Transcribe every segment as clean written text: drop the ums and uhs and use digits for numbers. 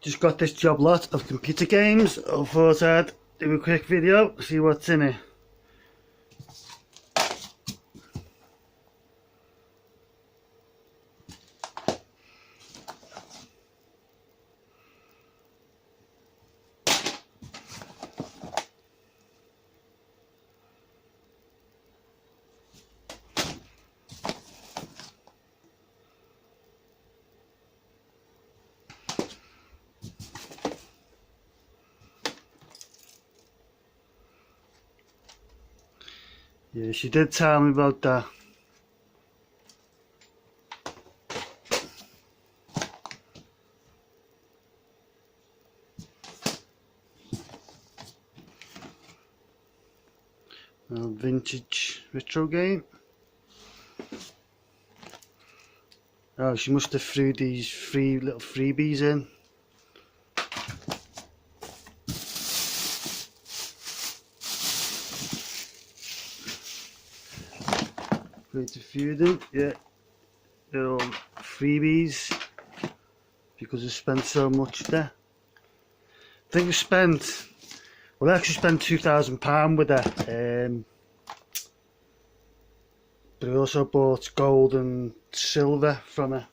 Just got this job lot of computer games. I thought I'd do a quick video, see what's in it. Yeah, she did tell me about that. Vintage retro game. Oh, she must have threw these little freebies in. Quite a few of them, yeah. They're all freebies because I spent so much there. I think I actually spent £2,000 with her. But I also bought gold and silver from her.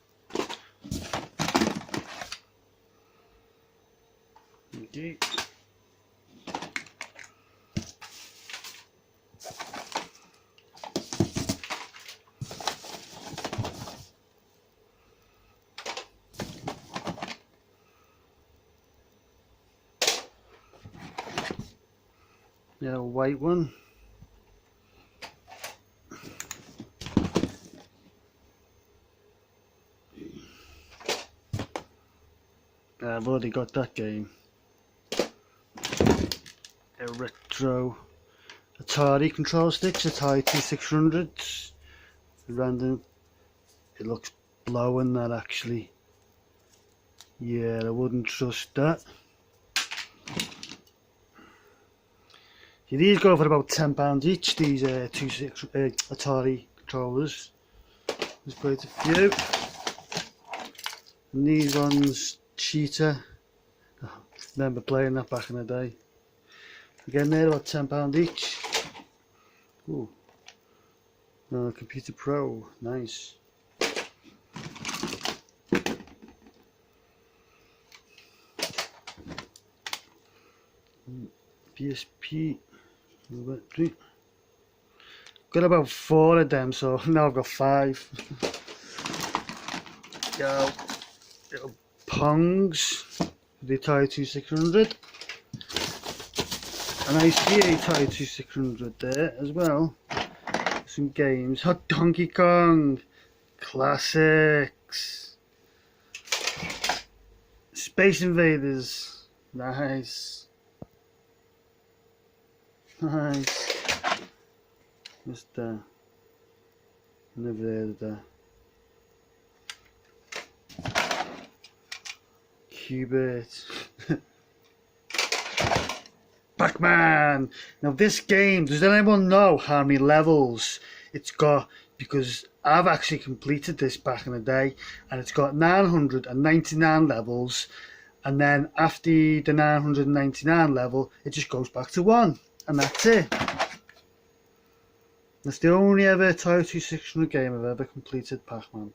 Okay. Yeah, a white one. I've already got that game. A retro Atari control sticks, Atari 2600s. Random. It looks blowing that actually. Yeah, I wouldn't trust that. These go for about £10 each, these Atari controllers. There's quite a few. And these ones, Cheetah. Oh, remember playing that back in the day. Again, they're about £10 each. Ooh. Computer Pro, nice. PSP. Got about 4 of them, so now I've got 5. Yo, little Pongs, the Atari 2600. And I see a Atari 2600 there as well. Some games. Hot Donkey Kong, classics. Space Invaders, nice. Nice. What's that? Never heard of that. Qbert. Pac-Man. Now this game, does anyone know how many levels it's got? Because I've actually completed this back in the day, and it's got 999 levels, and then after the 999 level, it just goes back to 1. And that's it. That's the only ever Atari 2600 game I've ever completed. Pac-Man,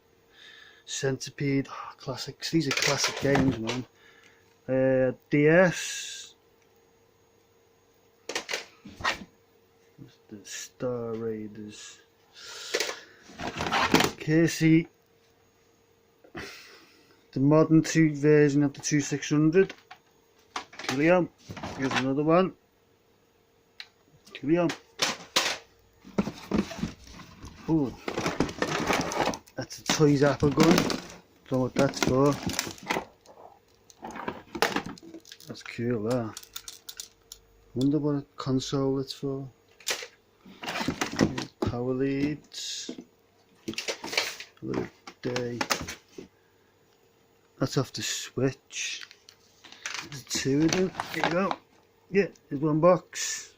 Centipede, oh, classics. These are classic games, man. DS, the Star Raiders, Casey, the modern version of the 2600. Coolio. Here's another one. Coolio. Ooh, that's a Toys Apple gun. Don't know what that's for. That's cool, that. Wonder what a console it's for. Power leads. Little day. That's off the Switch. There's 2 of them. Here you go. Yeah, there's 1 box.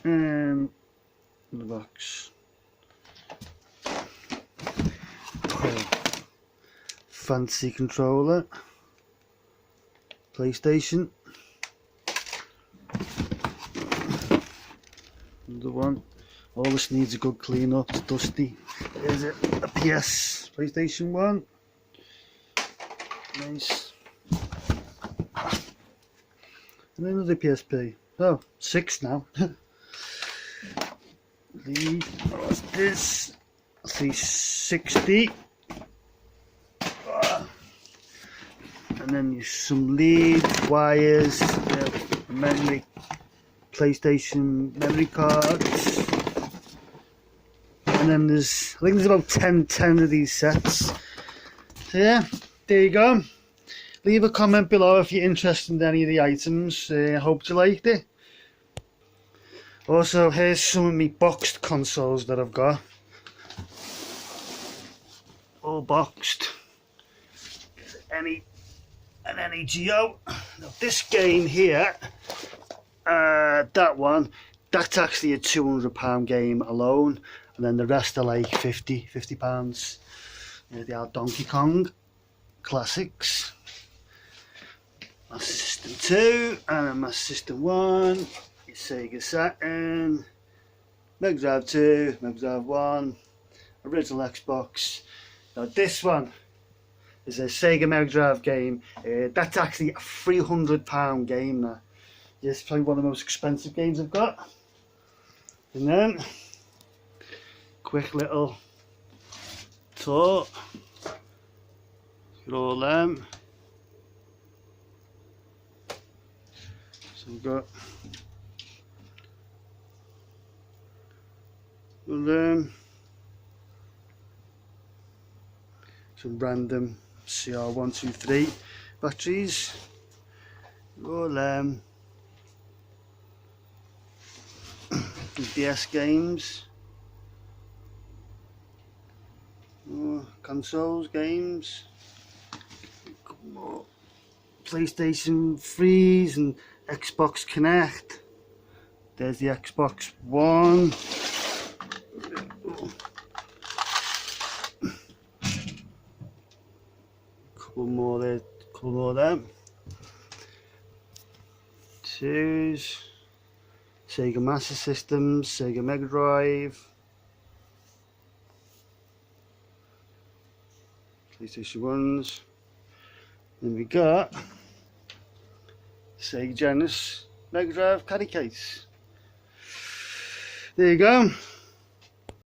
And the box. Oh, fancy controller. PlayStation. Another one. All this needs a good clean up, it's dusty. There's a PlayStation 1. Nice. And another PSP. Oh, 6 now. What's this? 360. And then some lead wires, memory, PlayStation memory cards. And then I think there's about 10 of these sets. So yeah, there you go. Leave a comment below if you're interested in any of the items. I hope you liked it. Also, here's some of my boxed consoles that I've got. All boxed. An NEGO. Now this game here, that one, that's actually a £200 game alone. And then the rest are like £50. They are Donkey Kong classics. My System 2 and my System 1, Sega Saturn, Mega Drive 2, Mega Drive 1, original Xbox. Now this one is a Sega Mega Drive game. That's actually a £300 game now. Yeah, it's probably one of the most expensive games I've got. And then quick little tour. Look at all them. So we've got some random CR123 batteries. All DS games. Consoles, games, a couple more PlayStation 3s and Xbox Connect. There's the Xbox One. Couple more there, couple more of them. Twos, Sega Master Systems, Sega Mega Drive. PlayStation 1s. Then we got Sega Genesis Mega Drive caddy case. There you go.